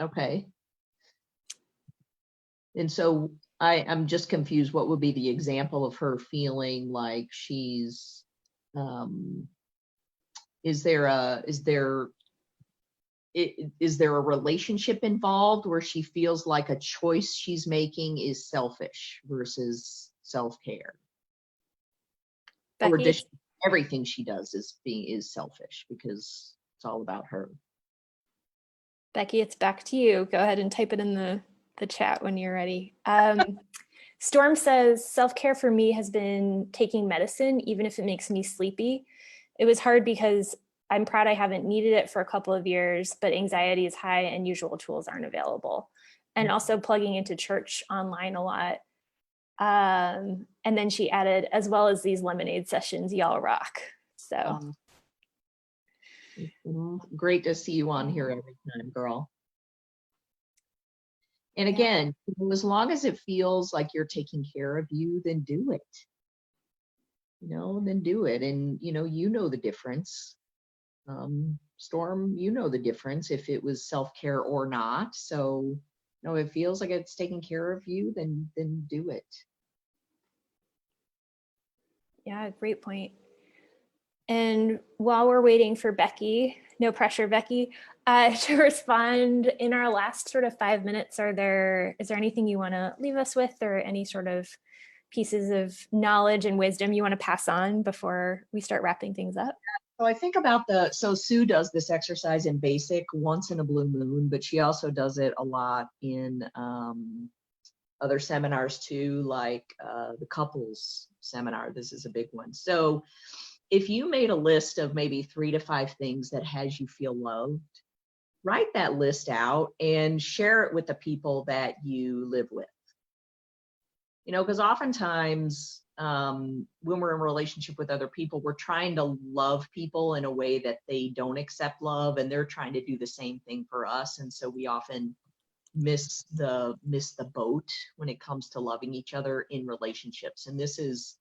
Okay. And so I'm just confused. What would be the example of her feeling like she's, is there a relationship involved where she feels like a choice she's making is selfish versus self-care? Or Becky, does everything she does is selfish because it's all about her? Becky, it's back to you. Go ahead and type it in the chat when you're ready. Storm says, self-care for me has been taking medicine, even if it makes me sleepy. It was hard because I'm proud I haven't needed it for a couple of years, but anxiety is high and usual tools aren't available. And also plugging into church online a lot. And then she added, as well as these lemonade sessions, y'all rock. So Great to see you on here every time, girl. And yeah. again, as long as it feels like you're taking care of you, then do it. Then do it. And you know the difference. Storm, you know the difference if it was self-care or not. So, it feels like it's taking care of you, then do it. Yeah, great point. And while we're waiting for Becky, no pressure, Becky, to respond in our last sort of 5 minutes, is there anything you want to leave us with or any sort of pieces of knowledge and wisdom you want to pass on before we start wrapping things up? So I think about so Sue does this exercise in basic once in a blue moon, but she also does it a lot in other seminars too, like the couples seminar. This is a big one. So if you made a list of maybe 3 to 5 things that has you feel loved, write that list out and share it with the people that you live with. Because oftentimes when we're in a relationship with other people, we're trying to love people in a way that they don't accept love, and they're trying to do the same thing for us. And so we often miss the boat when it comes to loving each other in relationships. And this is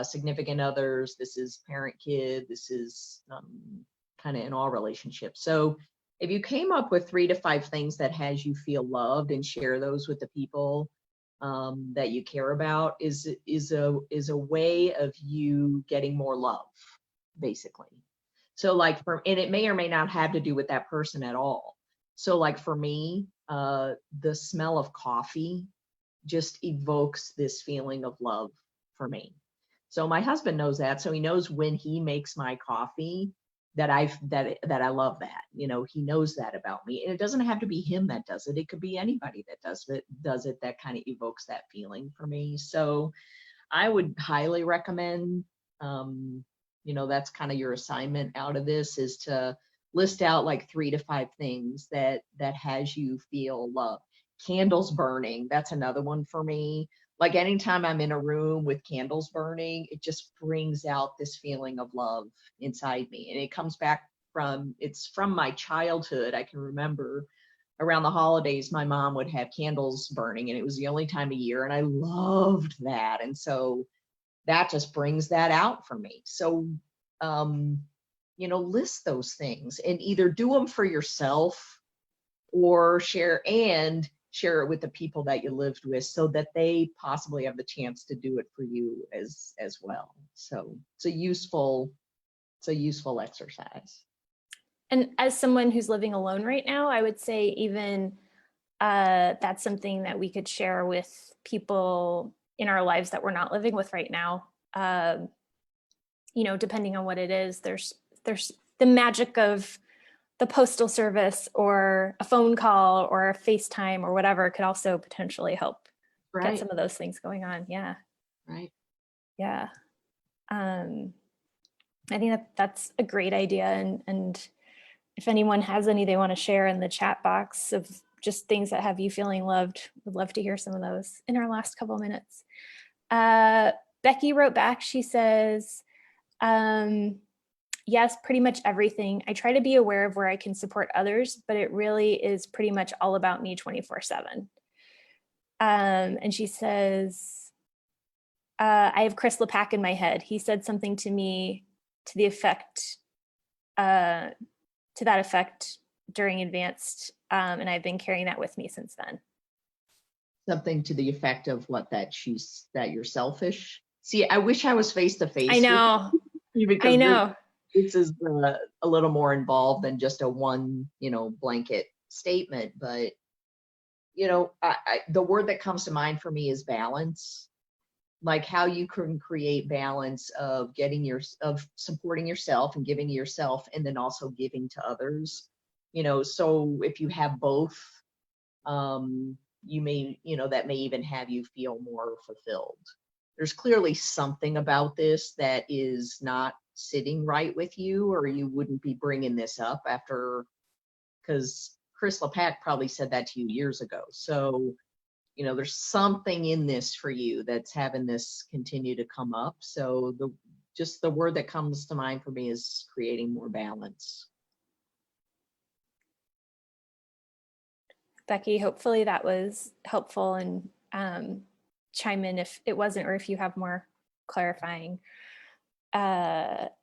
significant others, this is parent kid, this is kind of in all relationships. So if you came up with 3 to 5 things that has you feel loved and share those with the people that you care about, is a way of you getting more love, basically. So like and it may or may not have to do with that person at all. So like for me, the smell of coffee just evokes this feeling of love for me. So my husband knows that. So he knows when he makes my coffee that I love that. He knows that about me. And it doesn't have to be him that does it. It could be anybody that does it that kind of evokes that feeling for me. So I would highly recommend, that's kind of your assignment out of this, is to list out like 3 to 5 things that has you feel love. Candles burning, that's another one for me. Like anytime I'm in a room with candles burning, it just brings out this feeling of love inside me. And it comes back it's from my childhood. I can remember around the holidays, my mom would have candles burning, and it was the only time of year. And I loved that. And so that just brings that out for me. So, list those things and either do them for yourself or share it with the people that you lived with, so that they possibly have the chance to do it for you as well. So it's a useful exercise. And as someone who's living alone right now, I would say even that's something that we could share with people in our lives that we're not living with right now. Depending on what it is, there's the magic of the postal service or a phone call or a FaceTime or whatever could also potentially help get some of those things going on. Yeah. Right. Yeah. I think that's a great idea. And if anyone has any they want to share in the chat box of just things that have you feeling loved, would love to hear some of those in our last couple of minutes. Becky wrote back, she says, yes, pretty much everything. I try to be aware of where I can support others, but it really is pretty much all about me 24/7. And she says, I have Chris Lepak in my head. He said something to me to the effect, to that effect during advanced, and I've been carrying that with me since then. Something to the effect of what, that you're selfish. See, I wish I was face to I face with know, you, I because know. this is a little more involved than just a one, blanket statement. But the word that comes to mind for me is balance. Like how you can create balance of of supporting yourself and giving to yourself, and then also giving to others. So if you have both, you may, that may even have you feel more fulfilled. There's clearly something about this that is not sitting right with you, or you wouldn't be bringing this up after, because Chris LePac probably said that to you years ago. So, there's something in this for you that's having this continue to come up. So the word that comes to mind for me is creating more balance. Becky, hopefully that was helpful, and chime in if it wasn't, or if you have more clarifying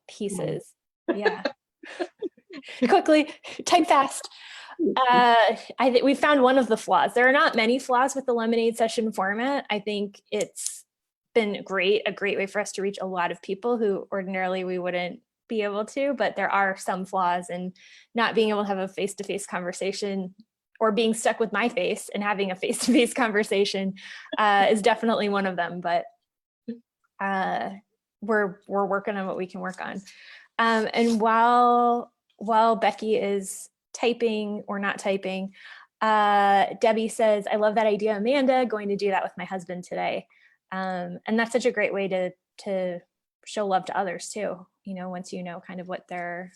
pieces. Yeah. Quickly, type fast. I think we found one of the flaws. There are not many flaws with the lemonade session format. I think it's been a great way for us to reach a lot of people who ordinarily we wouldn't be able to, but there are some flaws, and not being able to have a face-to-face conversation, or being stuck with my face and having a face-to-face conversation is definitely one of them. But we're working on what we can work on. And while Becky is typing or not typing, Debbie says, I love that idea, Amanda, going to do that with my husband today. And that's such a great way to show love to others too, once you know kind of what their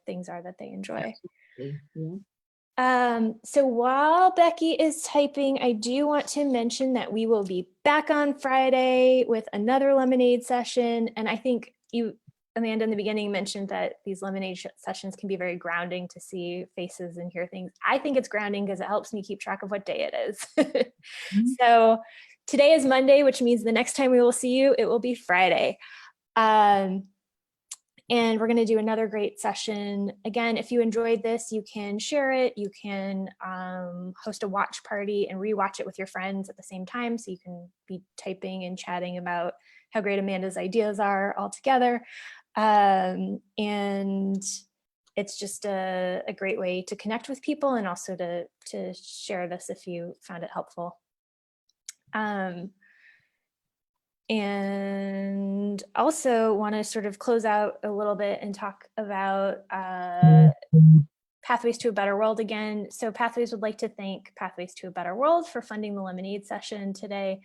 things are that they enjoy. Yeah. So while Becky is typing, I do want to mention that we will be back on Friday with another lemonade session. And I think you, Amanda, in the beginning mentioned that these lemonade sessions can be very grounding to see faces and hear things. I think it's grounding because it helps me keep track of what day it is. Mhm. So today is Monday, which means the next time we will see you, it will be Friday. And we're going to do another great session. Again, if you enjoyed this, you can share it. You can host a watch party and rewatch it with your friends at the same time. So you can be typing and chatting about how great Amanda's ideas are all together. And it's just a great way to connect with people, and also to share this if you found it helpful. And also want to sort of close out a little bit and talk about Pathways to a Better World again. So Pathways would like to thank Pathways to a Better World for funding the lemonade session today.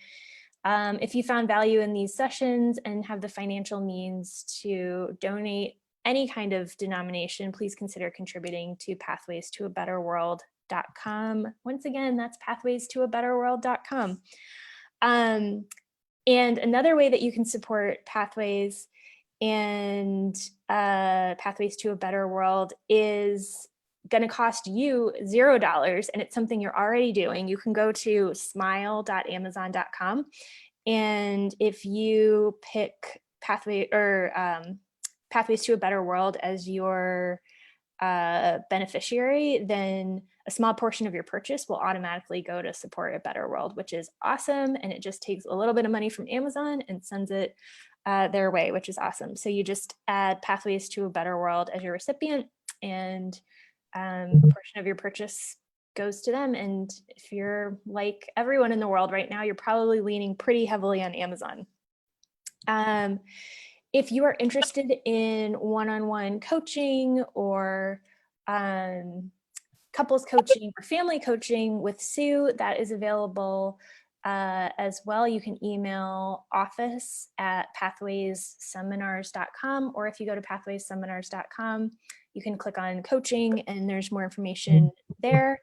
If you found value in these sessions and have the financial means to donate any kind of denomination, please consider contributing to pathwaystoabetterworld.com. Once again, that's pathwaystoabetterworld.com. And another way that you can support Pathways and Pathways to a Better World is going to cost you $0, and it's something you're already doing. You can go to smile.amazon.com, and if you pick Pathways to a Better World as your beneficiary, then a small portion of your purchase will automatically go to support a better world, which is awesome. And it just takes a little bit of money from Amazon and sends it their way, which is awesome. So you just add Pathways to a Better World as your recipient, and a portion of your purchase goes to them. And if you're like everyone in the world right now, you're probably leaning pretty heavily on Amazon. If you are interested in one-on-one coaching, or couples coaching, or family coaching with Sue, that is available as well. You can email office@pathwaysseminars.com, or if you go to pathwaysseminars.com, you can click on coaching and there's more information there.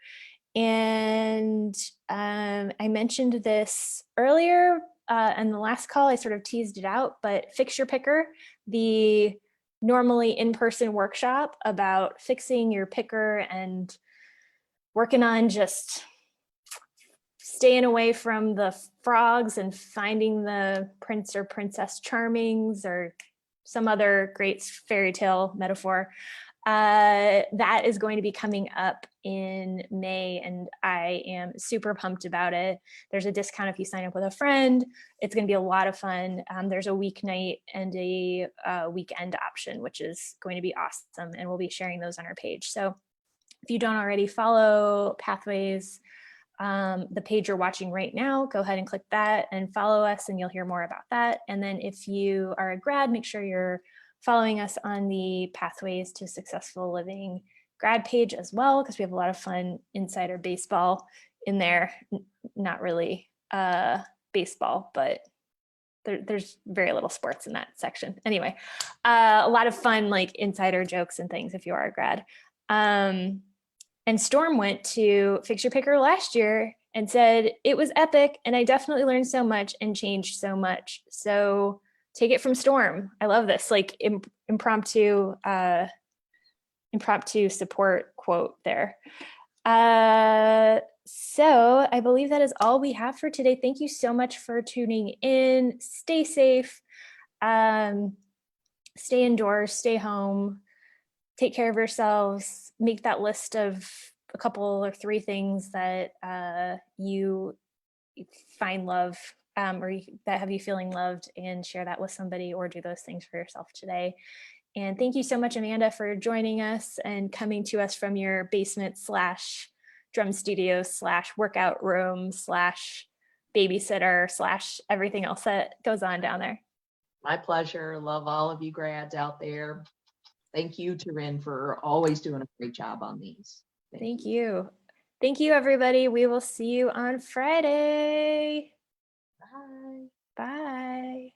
And I mentioned this earlier, and the last call, I sort of teased it out, but Fix Your Picker, the normally in-person workshop about fixing your picker and working on just staying away from the frogs and finding the prince or princess charmings or some other great fairy tale metaphor. That is going to be coming up in May, and I am super pumped about it. There's a discount if you sign up with a friend. It's going to be a lot of fun. There's a weeknight and a weekend option, which is going to be awesome, and we'll be sharing those on our page. So if you don't already follow Pathways, the page you're watching right now, go ahead and click that and follow us, and you'll hear more about that. And then if you are a grad, make sure you're following us on the Pathways to Successful Living grad page as well, because we have a lot of fun insider baseball in there. Not really baseball, but there's very little sports in that section. Anyway, a lot of fun like insider jokes and things if you are a grad. And Storm went to Fix Your Picker last year and said it was epic, and I definitely learned so much and changed so much. So take it from Storm. I love this, like impromptu support quote there. So I believe that is all we have for today. Thank you so much for tuning in. Stay safe, stay indoors, stay home, take care of yourselves, make that list of a couple or 3 things that you find love or that have you feeling loved, and share that with somebody, or do those things for yourself today. And thank you so much, Amanda, for joining us and coming to us from your basement / drum studio / workout room / babysitter / everything else that goes on down there. My pleasure. Love all of you grads out there. Thank you, Taryn, for always doing a great job on these. Thank you. Thank you, everybody. We will see you on Friday. Bye. Bye.